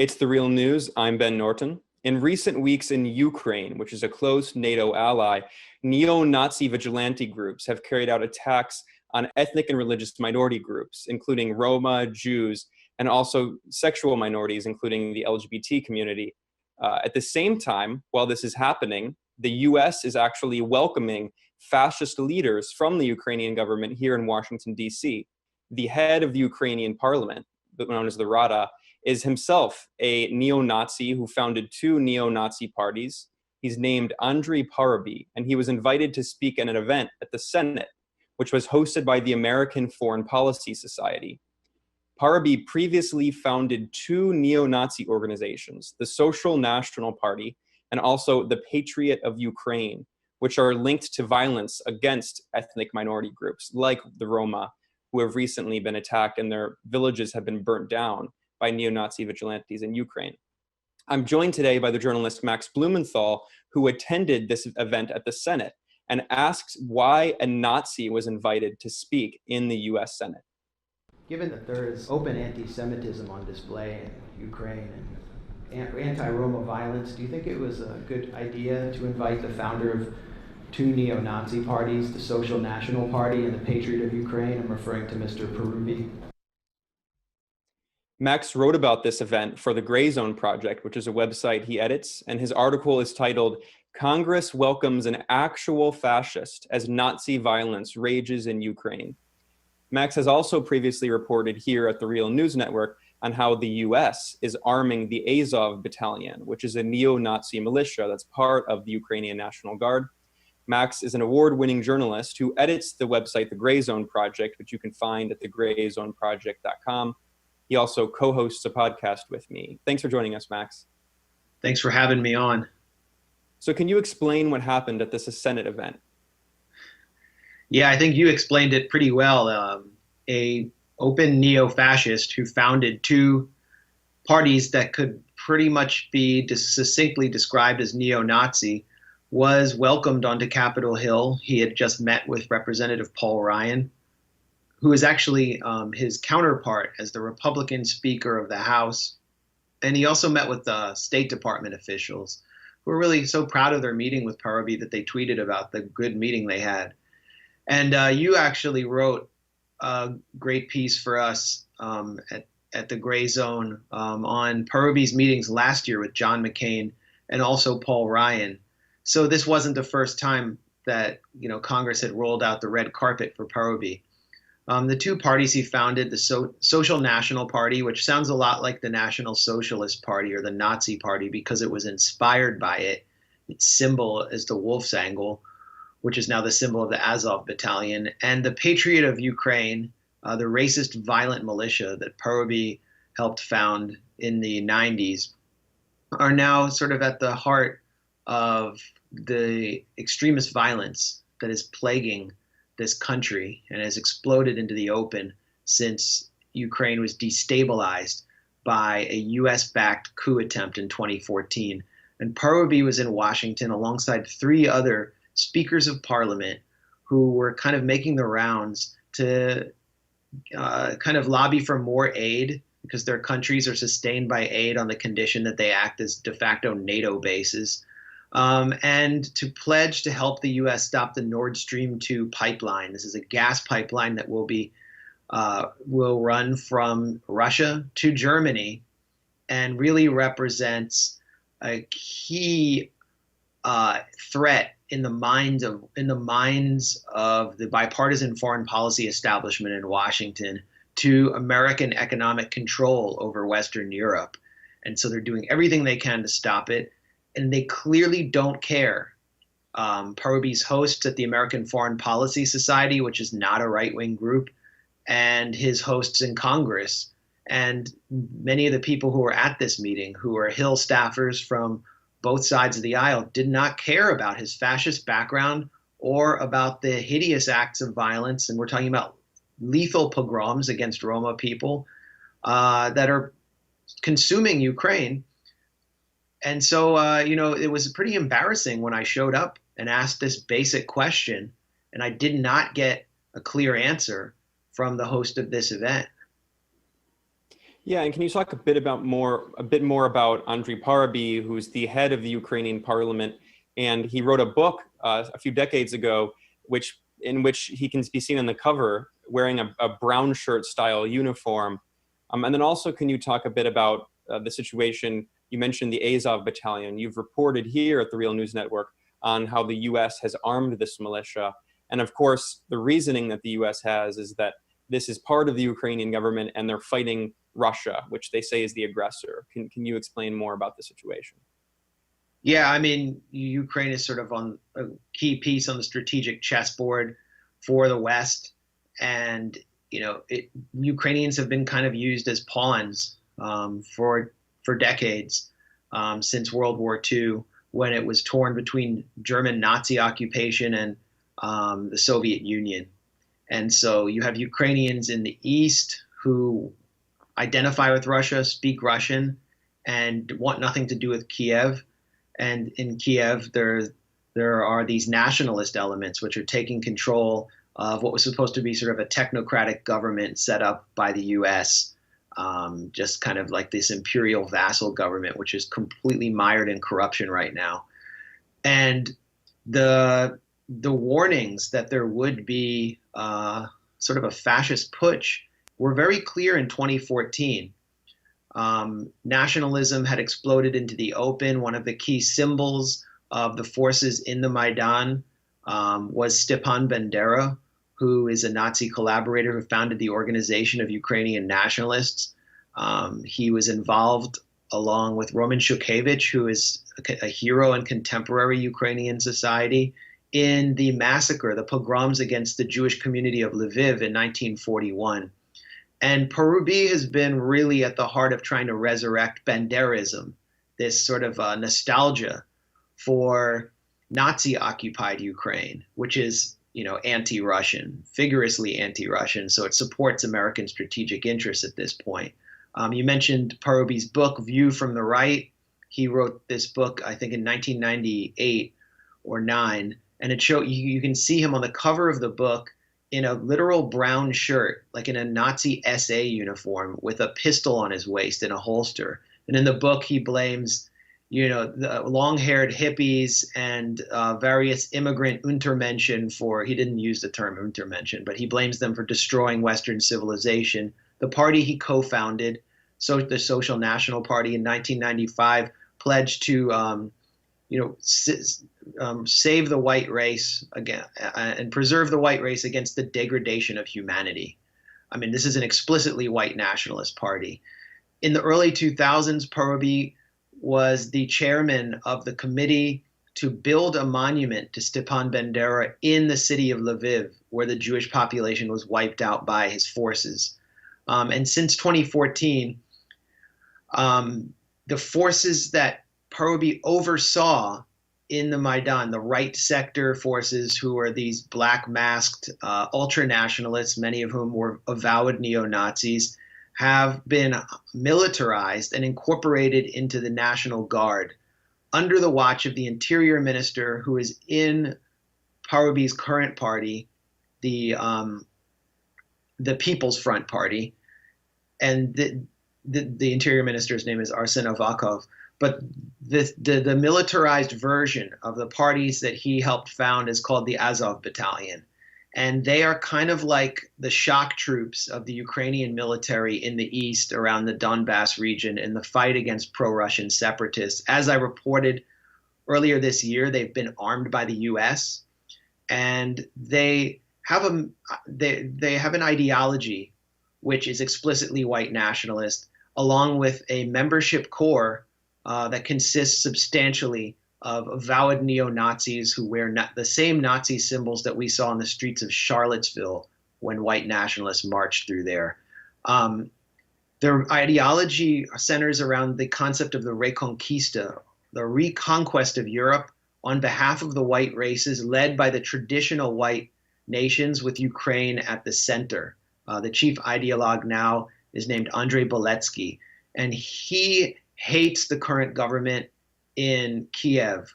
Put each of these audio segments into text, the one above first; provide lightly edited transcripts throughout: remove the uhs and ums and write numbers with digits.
It's The Real News. I'm Ben Norton. In recent weeks in Ukraine, which is a close NATO ally, neo-Nazi vigilante groups have carried out attacks on ethnic and religious minority groups, including Roma, Jews, and also sexual minorities, including the LGBT community. At the same time, while this is happening, the US is actually welcoming fascist leaders from the Ukrainian government here in Washington, D.C. The head of the Ukrainian parliament, known as the Rada, is himself a neo-Nazi who founded two neo-Nazi parties. He's named Andrei Parubiy, and he was invited to speak at an event at the Senate, which was hosted by the American Foreign Policy Society. Parubiy previously founded two neo-Nazi organizations, the Social National Party and also the Patriot of Ukraine, which are linked to violence against ethnic minority groups like the Roma, who have recently been attacked and their villages have been burnt down by neo-Nazi vigilantes in Ukraine. I'm joined today by the journalist Max Blumenthal, who attended this event at the Senate and asked why a Nazi was invited to speak in the US Senate. Given that there is open anti-Semitism on display in Ukraine and anti-Roma violence, do you think it was a good idea to invite the founder of two neo-Nazi parties, the Social National Party and the Patriot of Ukraine? I'm referring to Mr. Parubiy. Max wrote about this event for the Gray Zone Project, which is a website he edits, and his article is titled, "Congress Welcomes an Actual Fascist as Nazi Violence Rages in Ukraine." Max has also previously reported here at the Real News Network on how the US is arming the Azov Battalion, which is a neo-Nazi militia that's part of the Ukrainian National Guard. Max is an award-winning journalist who edits the website The Gray Zone Project, which you can find at thegrayzoneproject.com. He also co-hosts a podcast with me. Thanks for joining us, Max. Thanks for having me on. So can you explain what happened at this Senate event? Yeah, I think you explained it pretty well. A open neo-fascist who founded two parties that could pretty much be succinctly described as neo-Nazi was welcomed onto Capitol Hill. He had just met with Representative Paul Ryan, who is actually his counterpart as the Republican Speaker of the House. And he also met with the State Department officials who were really so proud of their meeting with Parubiy that they tweeted about the good meeting they had. And you actually wrote a great piece for us at the Gray Zone on Parubiy's meetings last year with John McCain and also Paul Ryan. So this wasn't the first time that Congress had rolled out the red carpet for Parubiy. The two parties he founded, the Social National Party, which sounds a lot like the National Socialist Party or the Nazi Party because it was inspired by it. Its symbol is the wolf's angle, which is now the symbol of the Azov Battalion, and the Patriot of Ukraine, the racist violent militia that Parubiy helped found in the 90s, are now sort of at the heart of the extremist violence that is plaguing this country and has exploded into the open since Ukraine was destabilized by a US-backed coup attempt in 2014. And Parubiy was in Washington alongside three other speakers of parliament who were kind of making the rounds to kind of lobby for more aid because their countries are sustained by aid on the condition that they act as de facto NATO bases. And to pledge to help the U.S. stop the Nord Stream 2 pipeline. This is a gas pipeline that will run from Russia to Germany and really represents a key threat in the minds of the bipartisan foreign policy establishment in Washington to American economic control over Western Europe. And so they're doing everything they can to stop it. And they clearly don't care. Parubiy's hosts at the American Foreign Policy Society, which is not a right-wing group, and his hosts in Congress, and many of the people who were at this meeting, who are Hill staffers from both sides of the aisle, did not care about his fascist background or about the hideous acts of violence. And we're talking about lethal pogroms against Roma people that are consuming Ukraine. And so, it was pretty embarrassing when I showed up and asked this basic question, and I did not get a clear answer from the host of this event. Yeah, and can you talk a bit more about Andrei Parubiy, who's the head of the Ukrainian parliament, and he wrote a book a few decades ago, in which he can be seen on the cover wearing a brown shirt style uniform. And then also, can you talk a bit about the situation? You mentioned the Azov battalion. You've reported here at the Real News Network on how the U.S. has armed this militia, and of course, the reasoning that the U.S. has is that this is part of the Ukrainian government and they're fighting Russia, which they say is the aggressor. Can you explain more about the situation? Yeah, I mean, Ukraine is sort of on a key piece on the strategic chessboard for the West, and Ukrainians have been kind of used as pawns for decades, since World War II, when it was torn between German Nazi occupation and the Soviet Union. And so you have Ukrainians in the East who identify with Russia, speak Russian, and want nothing to do with Kiev. And in Kiev, there are these nationalist elements which are taking control of what was supposed to be sort of a technocratic government set up by the U.S., just kind of like this imperial vassal government, which is completely mired in corruption right now. And the warnings that there would be sort of a fascist putsch were very clear in 2014. Nationalism had exploded into the open. One of the key symbols of the forces in the Maidan was Stepan Bandera, who is a Nazi collaborator who founded the Organization of Ukrainian Nationalists. He was involved, along with Roman Shukevich, who is a hero in contemporary Ukrainian society, in the massacre, the pogroms against the Jewish community of Lviv in 1941. And Parubiy has been really at the heart of trying to resurrect Banderism, this sort of nostalgia for Nazi-occupied Ukraine, which is, anti-Russian, vigorously anti-Russian. So it supports American strategic interests at this point. You mentioned Parubiy's book, View from the Right. He wrote this book, I think, in 1998 or 9, and you can see him on the cover of the book in a literal brown shirt, like in a Nazi SA uniform, with a pistol on his waist in a holster. And in the book, he blames, the long-haired hippies and various immigrant Untermenschen for, he didn't use the term Untermenschen, but he blames them for destroying Western civilization. The party he co-founded, the Social National Party, in 1995, pledged to save the white race again and preserve the white race against the degradation of humanity. I mean, this is an explicitly white nationalist party. In the early 2000s, Parubiy was the chairman of the committee to build a monument to Stepan Bandera in the city of Lviv, where the Jewish population was wiped out by his forces. And since 2014, the forces that Parubiy oversaw in the Maidan, the right sector forces, who are these black masked ultra-nationalists, many of whom were avowed neo-Nazis, have been militarized and incorporated into the National Guard under the watch of the interior minister, who is in Parubiy's current party, the People's Front Party. And the interior minister's name is Arsen Avakov. But the militarized version of the parties that he helped found is called the Azov Battalion. And they are kind of like the shock troops of the Ukrainian military in the east around the Donbass region in the fight against pro-Russian separatists. As I reported earlier this year, they've been armed by the U.S. and they have an ideology which is explicitly white nationalist, along with a membership core that consists substantially of avowed neo-Nazis who wear the same Nazi symbols that we saw in the streets of Charlottesville when white nationalists marched through there. Their ideology centers around the concept of the Reconquista, the reconquest of Europe on behalf of the white races, led by the traditional white nations, with Ukraine at the center. The chief ideologue now is named Andrei Beletsky, and he hates the current government in Kiev,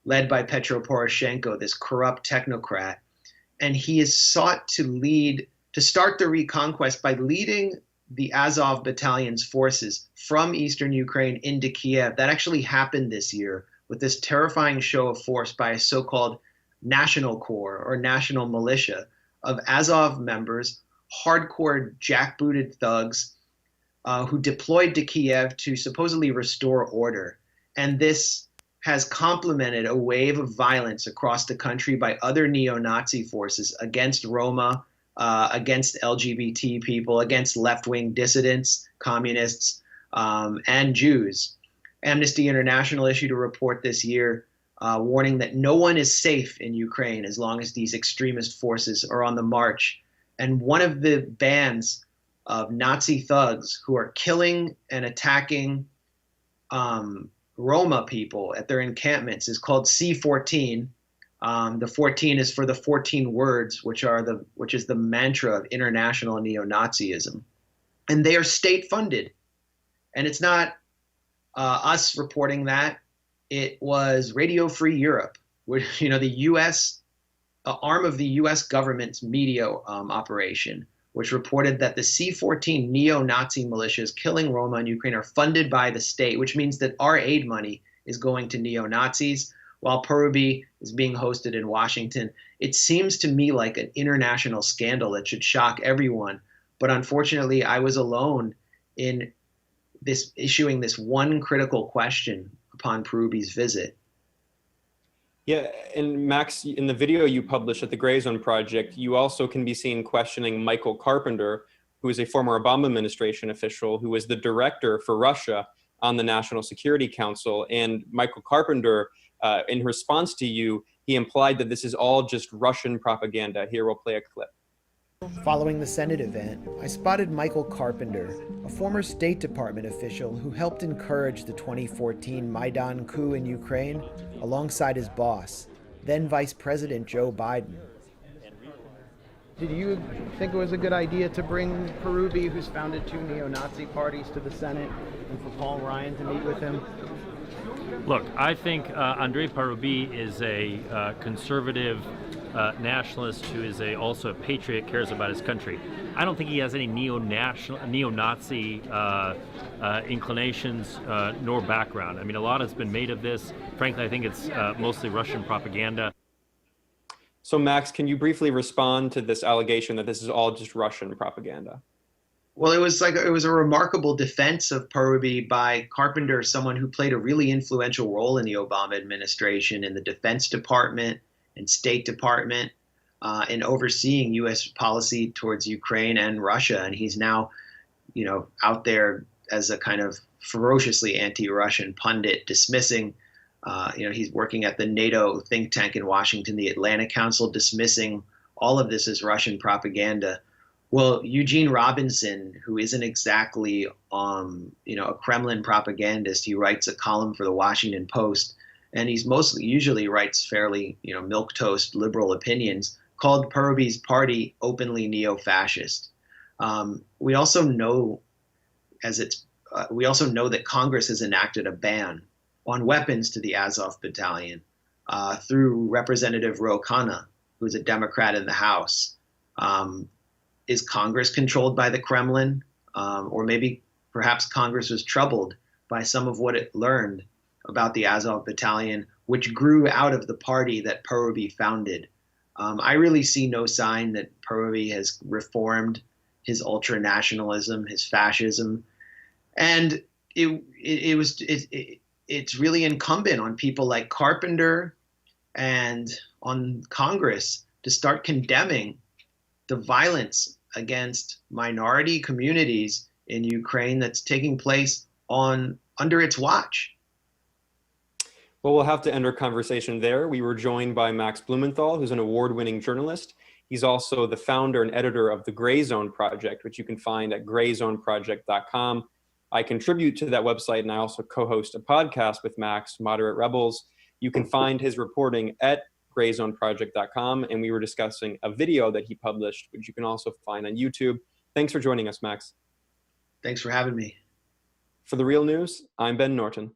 led by Petro Poroshenko, this corrupt technocrat. And he has sought to start the reconquest by leading the Azov Battalion's forces from eastern Ukraine into Kiev. That actually happened this year with this terrifying show of force by a so-called National Corps or National Militia of Azov members, hardcore jackbooted thugs who deployed to Kiev to supposedly restore order. And this has complemented a wave of violence across the country by other neo-Nazi forces against Roma, against LGBT people, against left-wing dissidents, communists, and Jews. Amnesty International issued a report this year warning that no one is safe in Ukraine as long as these extremist forces are on the march. And one of the bands of Nazi thugs who are killing and attacking Roma people at their encampments is called C14. The 14 is for the 14 words, which is the mantra of international neo-Nazism. And they are state funded. And it's not us reporting that. It was Radio Free Europe, which, the U.S. Arm of the U.S. government's media operation, which reported that the C14 neo-Nazi militias killing Roma in Ukraine are funded by the state, which means that our aid money is going to neo-Nazis while Parubi is being hosted in Washington. It seems to me like an international scandal that should shock everyone. But unfortunately, I was alone in issuing this one critical question upon Parubi's visit. Yeah, and Max, in the video you published at the Gray Zone Project, you also can be seen questioning Michael Carpenter, who is a former Obama administration official who was the director for Russia on the National Security Council. And Michael Carpenter, in response to you, he implied that this is all just Russian propaganda. Here, we'll play a clip. Following the Senate event, I spotted Michael Carpenter, a former State Department official who helped encourage the 2014 Maidan coup in Ukraine alongside his boss, then Vice President Joe Biden. Did you think it was a good idea to bring Parubi, who's founded two neo-Nazi parties, to the Senate, and for Paul Ryan to meet with him? Look, I think Andrei Parubi is a conservative nationalist who is also a patriot, cares about his country. I don't think he has any neo-Nazi inclinations nor background. I mean, a lot has been made of this. Frankly, I think it's mostly Russian propaganda. So, Max, can you briefly respond to this allegation that this is all just Russian propaganda? Well, it was a remarkable defense of Parubi by Carpenter, someone who played a really influential role in the Obama administration in the Defense Department and State Department in overseeing U.S. policy towards Ukraine and Russia. And he's now, out there as a kind of ferociously anti-Russian pundit, dismissing, he's working at the NATO think tank in Washington, the Atlantic Council, dismissing all of this as Russian propaganda. Well, Eugene Robinson, who isn't exactly, a Kremlin propagandist, he writes a column for the Washington Post, and usually writes fairly, milquetoast liberal opinions, called Parubi's party openly neo-fascist. We also know that Congress has enacted a ban on weapons to the Azov Battalion through Representative Ro Khanna, who's a Democrat in the House. Is Congress controlled by the Kremlin? Or perhaps Congress was troubled by some of what it learned about the Azov Battalion, which grew out of the party that Parubi founded. I really see no sign that Parubi has reformed his ultra-nationalism, his fascism. And it's really incumbent on people like Carpenter and on Congress to start condemning the violence against minority communities in Ukraine that's taking place under its watch. Well, we'll have to end our conversation there. We were joined by Max Blumenthal, who's an award-winning journalist. He's also the founder and editor of the Gray Zone Project, which you can find at grayzoneproject.com. I contribute to that website, and I also co-host a podcast with Max, Moderate Rebels. You can find his reporting at grayzoneproject.com, and we were discussing a video that he published, which you can also find on YouTube. Thanks for joining us, Max. Thanks for having me. For The Real News, I'm Ben Norton.